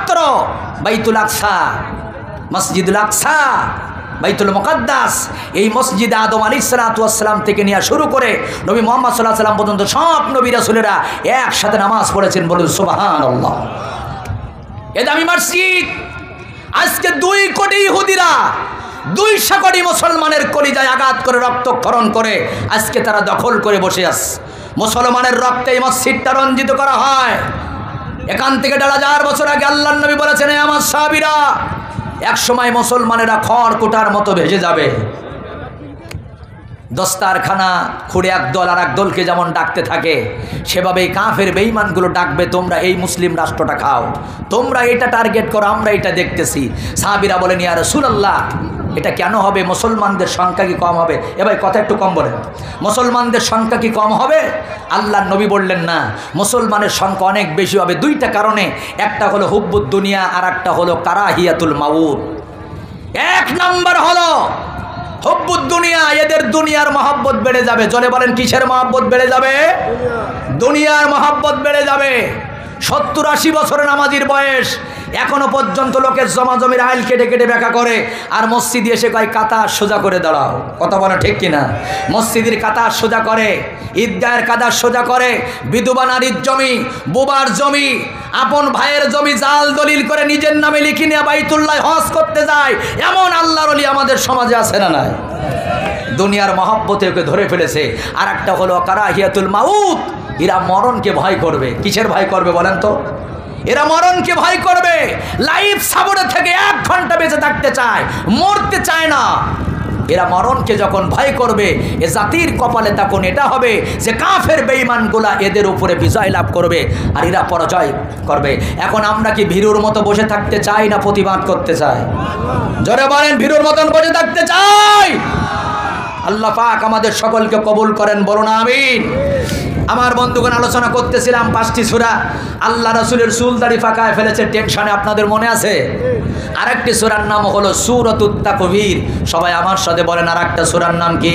মাত্র বাইতুল আকসা, মসজিদুল আকসা, বাইতুল মুকাদ্দাস, এই মসজিদে আদম আলাইহিসসালাতু ওয়াসসালাম থেকে নিয়ে শুরু করে নবী মুহাম্মদ সাল্লাল্লাহু আলাইহি সাল্লাম পর্যন্ত সব নবী রাসূলেরা একসাথে নামাজ পড়েছেন। বলুন সুবহানাল্লাহ। এ দামি মসজিদ আজকে 2 কোটি ইহুদিরা 200 কোটি মুসলমানের কলিজায় আঘাত করে রক্তক্ষরণ করে আজকে তারা দখল করে বসে আছে। মুসলমানের রক্তে এই মসজিদটা রঞ্জিত করা হয়। এখান থেকে 1,500 বছর আগে আল্লাহর নবী বলেছেন, আমার সাহাবীরা এক সময় মুসলমানেরা খড়কুটার মতো ভেসে যাবে। দস্তারখানা খুঁড়ে একদল আর একদলকে যেমন ডাকতে থাকে সেভাবেই কাফের বেঈমানগুলো ডাকবে, তোমরা এই মুসলিম রাষ্ট্রটা খাও, তোমরা এটা টার্গেট করো, আমরা এটা দেখতেছি। সাহাবীরা বলেন, ইয়া রাসূলুল্লাহ এটা কেন হবে? মুসলমানদের সংখ্যা কি কম হবে? এ ভাই কথা একটু কম বলেন, মুসলমানদের সংখ্যা কি কম হবে? আল্লাহর নবী বললেন না, মুসলমানের সংখ্যা অনেক বেশি হবে। 2টা কারণে, একটা হলো হুব্বুদ দুনিয়া আর একটা হলো কারাহিয়াতুল মাউত। 1 নম্বর হলো হুব্বুদ দুনিয়া, এদের দুনিয়ার মহব্বত বেড়ে যাবে। জলে বলেন কিসের মহব্বত বেড়ে যাবে? দুনিয়ার মহব্বত বেড়ে যাবে। 70-80 বছরের নামাজির বয়স, এখনো পর্যন্ত লোকের জমির আইল কেটে কেটে ব্যাখ্যা করে, আর মসজিদে এসে কয় কাতা সোজা করে দাঁড়াও। কথা বলো ঠিক কিনা? মসজিদের কাতা সোজা করে, ঈদগাহের কাদা সোজা করে, বিধবা নারীর জমি, বুবার জমি, আপন ভাইয়ের জমি জাল দলিল করে নিজের নামে লিখে নিয়ে বাইতুল্লাহ হজ করতে যায়। এমন আল্লাহর ওলি আমাদের সমাজে আছে না নাই? দুনিয়ার মহব্বতে ওকে ধরে ফেলেছে। আর একটা হলো কারাহিয়াতুল মাউত, এরা মরণকে ভয় করবে। কিসের ভয় করবে বলেন তো? এরা মরণকে ভয় করবে। লাইফ সাবরে থেকে 1 ঘন্টা বেঁচে থাকতে চায়, মরতে চায় না। এরা মরণকে যখন ভয় করবে, এ জাতির কপালে তখন এটা হবে যে কাফের বেঈমানগুলা এদের উপরে বিজয় লাভ করবে আর এরা পরাজয় করবে। এখন আমরা কি ভীরুর মতো বসে থাকতে চাই না প্রতিবাদ করতে চাই? জোরে বলেন, ভীরুর মতন বসে থাকতে চাই? আল্লাহ পাক আমাদের সকলকে কবুল করেন, বলুন আমিন। আমার বন্ধুগণ, আলোচনা করতেছিলাম 5টি সূরা আল্লাহ রাসূলের চুল দাড়ি ফাঁকায় ফেলেছে টেনশনে, আপনাদের মনে আছে? আরেকটি সূরার নাম হলো সূরাতুত তাকবীর। সবাই আমার সাথে বলেন, আরেকটা সূরার নাম কি?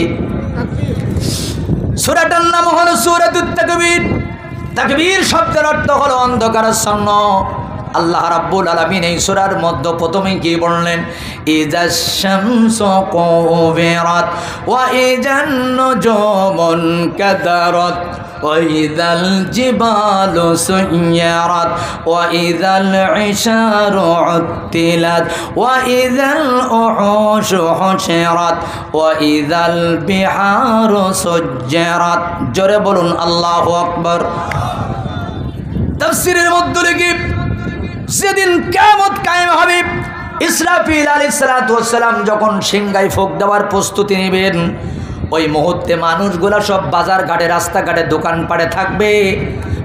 সূরাটার নাম হলো সূরাতুত তাকবীর। তাকবীর শব্দের অর্থ হলো অন্ধকারাচ্ছন্ন। আল্লাহ রাব্বুল আলামিন এই সূরার মধ্যে প্রথমেই কি বললেন? ইজাশ শামসু কুবিরাত ওয়া ইজান নুজুমুন কাদারাত ওয়া ইযাল জিবালু সুয়্যারাত ওয়া ইযাল ইশারু উত্তিলাত ওয়া ইযাল উহুশু হুশিরাত ওয়া ইযাল বিহারু সুজ্জিরাত। জোরে বলুন আল্লাহু আকবার। তাফসীরের মধ্যে লিখি, যেদিন কিয়ামত কায়েম হবে, ইসরাফিল আলাইহিস সালাতু ওয়াস সালাম যখন সিংহায় ফুঁক দেওয়ার প্রস্তুতি নেবেন, ওই মুহূর্তে মানুষগুলা সব বাজার ঘাটে, রাস্তাঘাটে, দোকানপাটে থাকবে।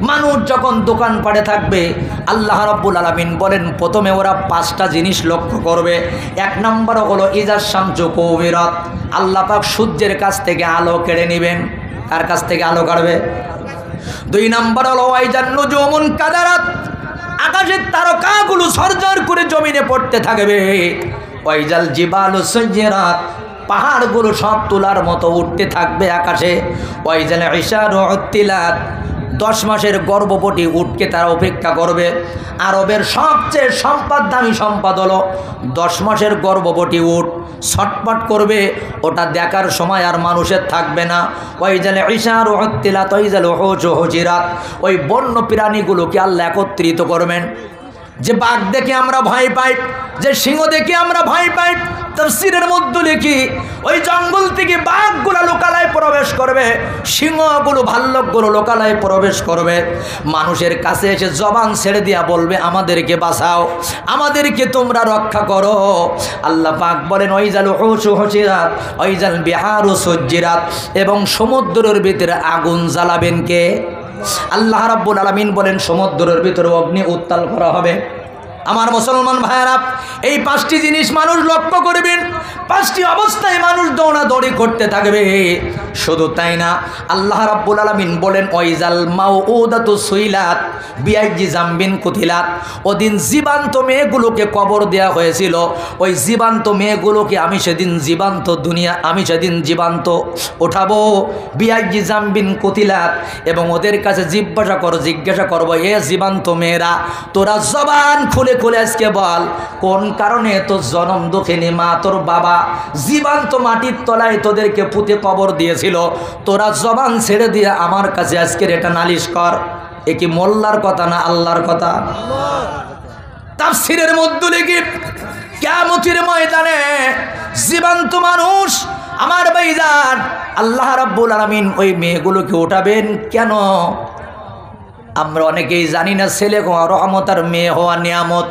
মানুষ যখন দোকানপাটে থাকবে, আল্লাহ রাব্বুল আলামিন বলেন প্রথমে ওরা 5টা জিনিস লক্ষ্য করবে। 1 নম্বর হলো ইজাশ শামসু কুবিরাত, আল্লাহ পাক সূর্যের কাছ থেকে আলো কেড়ে নেবেন। কার কাছ থেকে আলো কাড়বে? 2 নম্বর হলো ওয়াইজান নুজুমুন কাদারাত, আকাশের তারকাগুলো ঝরঝর করে জমিনে পড়তে থাকবে। ওয়াইজাল জিবালু সুজ্জিরাত, পাহাড়গুলো সব তুলার মতো উঠতে থাকবে আকাশে। ওয়াইজাল ইশারু উত্তিলাত, 10 মাসের গর্ভবতী উটকে তারা অপেক্ষা করবে। আরবের সবচেয়ে দামি সম্পদ হলো 10 মাসের গর্ভবতী উট। ছটপট করবে, ওটা দেখার সময় আর মানুষের থাকবে না। ওয়াইজাল ইশারু উত্তিলাত ওয়াইজাল উহুশু হুশিরাত, ওই বন্য প্রাণীগুলোকে আল্লাহ একত্রিত করবেন। যে বাঘ দেখে আমরা ভয় পাই, যে সিংহ দেখে আমরা ভয় পাই, তাফসীরের মধ্যে লিখি ওই জঙ্গল থেকে বাঘগুলো লোকালয়ে প্রবেশ করবে, সিংহগুলো ভাল্লুকগুলো লোকালয়ে প্রবেশ করবে। মানুষের কাছে এসে জবান ছেড়ে দিয়া বলবে, আমাদেরকে বাঁচাও, আমাদেরকে তোমরা রক্ষা করো। আল্লাহ পাক বলেন ওয়াইজাল উহুশু হুশিরাত ওয়াইজাল বিহারু সুজ্জিরাত, এবং সমুদ্রের ভিতরে আগুন জ্বালাবেন কে? আল্লাহ রাব্বুল আলামিন বলেন সমুদ্রের ভিতরে অগ্নি উত্তাল করা হবে। আমার মুসলমান ভাইয়েরা, এই 5টি জিনিস মানুষ লক্ষ্য করবেন। 5টি অবস্থায় মানুষ দৌড়াদৌড়ি করতে থাকবে। শুধু তাই না, আল্লাহ রাব্বুল আলামিন বলেন ওয়াইজাল মাউউদাতু সুইলাত বিআইজি জামবিন কুতিলাত, ওদিন জীবান্ত মেয়েগুলোকে কবর দেয়া হয়েছিল। ওই জীবান্ত মেয়েগুলোকে আমি সেদিন জীবান্ত উঠাবো। বিআইজি জামবিন কুতিলাত, এবং ওদের কাছে জিজ্ঞাসা করবো, এ জীবান্ত মেয়েরা, তোরা জবান খুলে খুলে আজকে বল, কোন কারণে তোর জনম দুঃখিনী মা তোর বাবা জীবান্ত মাটির তলায় তোদেরকে পুঁতে কবর দিয়েছিল, তোরা জবান ছেড়ে দিয়ে আমার কাছে আজকের এটা নালিশ কর। এ কি মোল্লার কথা না আল্লাহর কথা? তাফসীরের মধ্যে লিখি কিয়ামতের ময়দানে জীবান্ত মানুষ আমার ভাইজান আল্লাহ রাব্বুল আলামিন ওই মেয়েগুলোকে উঠাবেন কেন? আমরা অনেকেই জানি না ছেলে হওয়া রহমত আর মেয়ে হওয়া নিয়ামত।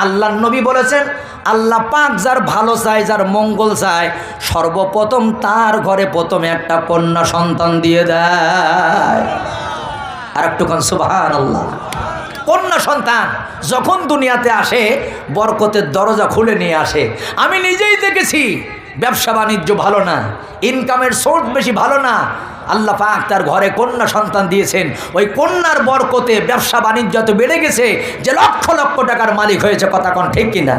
আল্লাহর নবী বলেছেন আল্লাহ পাক যার ভালো চায়, যার মঙ্গল চায়, সর্বপ্রথম তার ঘরে প্রথমে একটা কন্যা সন্তান দিয়ে দেয়। আর একটুখান সুবহানাল্লাহ। কন্যা সন্তান যখন দুনিয়াতে আসে বরকতের দরজা খুলে নিয়ে আসে। আমি নিজেই দেখেছি ব্যবসা বাণিজ্য ভালো না, ইনকামের সোর্স বেশি ভালো না, আল্লাহ পাক তার ঘরে কন্যা সন্তান দিয়েছেন। ওই কন্যার বরকতে ব্যবসা বাণিজ্য তো বেড়ে গেছে যে লক্ষ লক্ষ টাকার মালিক হয়েছে। কথা কোন ঠিক কিনা?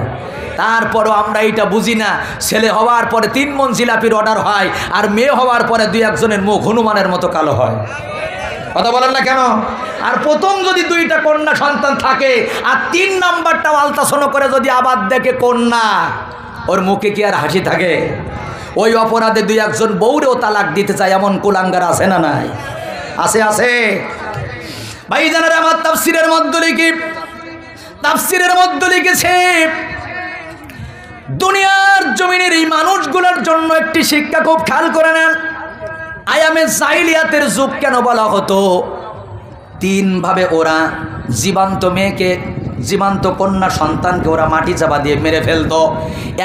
তারপরও আমরা এইটা বুঝি না, ছেলে হওয়ার পরে 3 মণ জিলাপির অর্ডার হয়, আর মেয়ে হওয়ার পরে 2-1 মুখ হনুমানের মতো কালো হয়। কথা বলেন না কেন? আর প্রথম যদি 2টা কন্যা সন্তান থাকে আর 3 নাম্বারটাও আলতাসনো করে যদি আবার দেখে কন্যা, ওর মুখে কি আর হাসি থাকে? ওই অপরাধে 2-1 বউরেও তালাক দিতে চায় এমন কুলাঙ্গার আছে না নাই? আছে আছে ভাইজানেরা আমার তাফসীরের মধ্যে লিখেছে দুনিয়ার জমিনের এই মানুষগুলোর জন্য একটি শিক্ষা খুব খেয়াল করে নেন। আয়ামে জাহিলিয়াতের যুগ কেন বলা হতো? 3 ভাবে ওরা জীবান্ত মেয়েকে, জীবান্ত কন্যা সন্তানকে ওরা মাটি চাপা দিয়ে মেরে ফেলতো।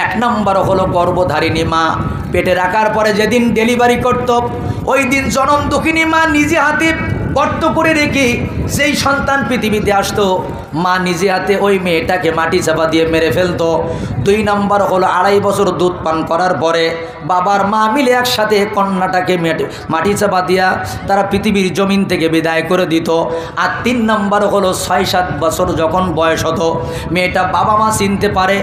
1 নম্বর হলো গর্ভধারিণী মা, পেটে রাখার পরে যেদিন ডেলিভারি করত ওই দিন জনম দুঃখিনী মা নিজে হাতে গর্ত করে রেখে যেই সন্তান পৃথিবীতে আসতো মা নিজে হাতে ওই মেয়েটাকে মাটি চাপা দিয়ে মেরে ফেলতো। 2 নম্বর হলো 2.5 বছর দুধ পান করার পরে বাবার মা মিলে একসাথে কন্যাটাকে মাটি চাপা দিয়া তারা পৃথিবীর জমিন থেকে বিদায় করে দিত। আর 3 নম্বর হলো 6-7 বছর যখন বয়স হতো মেয়েটা বাবা মা চিনতে পারে,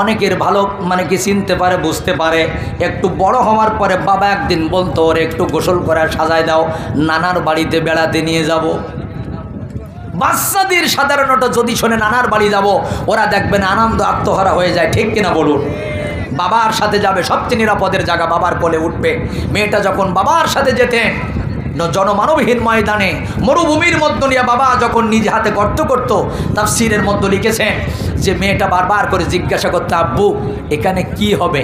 অনেকের ভালো মানে কি চিনতে পারে, বুঝতে পারে। একটু বড় হওয়ার পরে বাবা একদিন বলতো ওরে একটু গোসল করে সাজায় দাও, নানার বাড়িতে বেড়াতে নিয়ে যাব। বাচ্চাদের সাধারণত যদি শোনে নানার বাড়ি যাব, ওরা দেখবেন আনন্দ আত্মহারা হয়ে যায়। ঠিক কিনা বলুন? বাবার সাথে যাবে, সবচেয়ে নিরাপদের জায়গা বাবার কোলে উঠবে। মেয়েটা যখন বাবার সাথে যেতেন জনমানবহীন ময়দানে মরুভূমির মধ্য নিয়ে বাবা যখন নিজে হাতে গর্ত করত, তাফসীরের মধ্যে লিখেছেন যে মেয়েটা বারবার করে জিজ্ঞাসা করতো আব্বু এখানে কি হবে,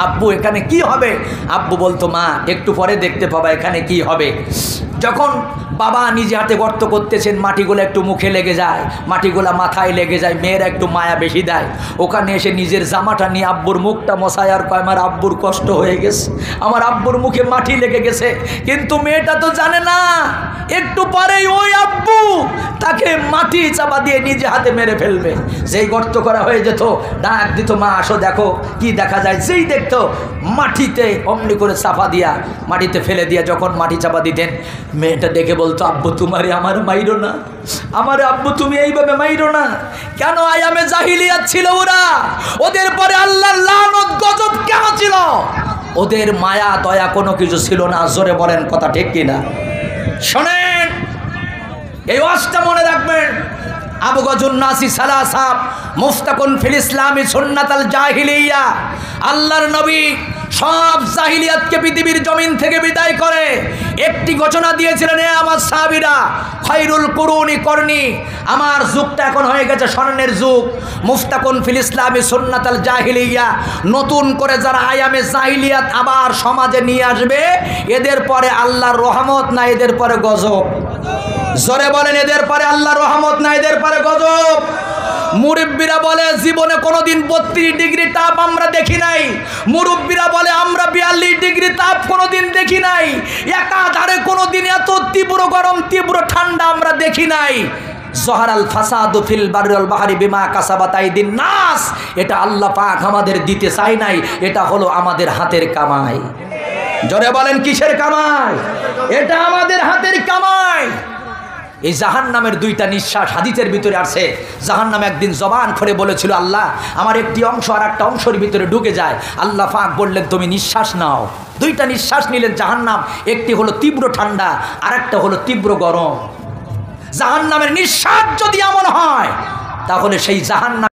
আব্বু এখানে কি হবে। আব্বু বলতো মা একটু পরে দেখতে পাবা এখানে কি হবে। যখন বাবা নিজে হাতে গর্ত করতেছেন মাটিগুলো একটু মুখে লেগে যায়, মাটিগুলো মাথায় লেগে যায়, মেয়েরা একটু মায়া বেশি দেয়। ওখানে এসে নিজের জামাটা নিয়ে আব্বুর মুখটা মশায় আর কয় আমার আব্বুর কষ্ট হয়ে গেছে, আমার আব্বুর মুখে মাটি লেগে গেছে। কিন্তু মেয়েটা তো জানে না একটু পরেই ওই আব্বু তাকে মাটি চাপা দিয়ে নিজে হাতে মেরে ফেলবে। যেই গর্ত করা হয়ে যেত ডাক দিত মা আসো দেখো কি দেখা যায়। যেই দেখতো মাটিতে অমনি করে চাপা দিয়া মাটিতে ফেলে দিয়া যখন মাটি চাপা দিতেন মেয়েটা দেখে বলতো আব্বু তোমারে আমার মাইরো না, আমার আব্বু তুমি এইভাবে মাইরো না। কেন? আয়ামে জাহিলিয়াত ছিল ওরা, ওদের পরে আল্লাহর লানত গজব কেন ছিল? ওদের মায়া দয়া কোনো কিছু ছিল না। জোরে বলেন কথা ঠিক কিনা? শোনেন এই ওয়াজটা মনে রাখবেন। আবু গজুন নাসি সালাসা মুফতাকুন ফিল ইসলামি সুন্নাতাল জাহিলিয়া। আল্লাহর নবী সব জাহিলিয়াতকে পৃথিবীর জমিন থেকে বিদায় করে একটি ঘোষণা দিয়েছিলেন, এ আমার সাহাবীরা খায়রুল কুরুনি করনি, আমার যুগটা এখন হয়ে গেছে স্বর্ণের যুগ। মুফতাকুন ফিল ইসলামি সুন্নাতাল জাহিলিয়া, নতুন করে যারা আয়ামে জাহিলিয়াত আবার সমাজে নিয়ে আসবে এদের পরে আল্লাহর রহমত না এদের পরে গজব। জোরে বলেন এদের পরে আল্লাহর রহমত না এদের পরে গজব। মুরব্বীরা বলে জীবনে কোনোদিন 32 ডিগ্রি তাপ আমরা দেখি নাই। মুরব্বীরা বলে আমরা 42 ডিগ্রি তাপ কোনোদিন দেখি নাই। একাধারে কোনোদিন এত তীব্র গরম তীব্র ঠান্ডা আমরা দেখি নাই। জহারাল ফাসাদু ফিল বাররি ওয়াল বাহরি বিমা কাসাবাত আইদিন নাস, এটা আল্লাহ পাক আমাদের দিতে চাই নাই, এটা হলো আমাদের হাতের কামাই। জোরে বলেন কিসের কামাই? এটা আমাদের হাতের কামাই। এই জাহান্নামের 2টা নিঃশ্বাস হাদিসের ভিতরে আছে। জাহান্নাম একদিন জবান খুলে বলেছিল আল্লাহ আমার একটি অংশ আর একটা অংশের ভিতরে ঢুকে যায়। আল্লাহ পাক বললেন তুমি নিঃশ্বাস নাও। 2টা নিঃশ্বাস নিলেন জাহান্নাম, একটি হলো তীব্র ঠান্ডা আর একটা হলো তীব্র গরম। জাহান্নামের নিঃশ্বাস যদি এমন হয় তাহলে সেই জাহান্নাম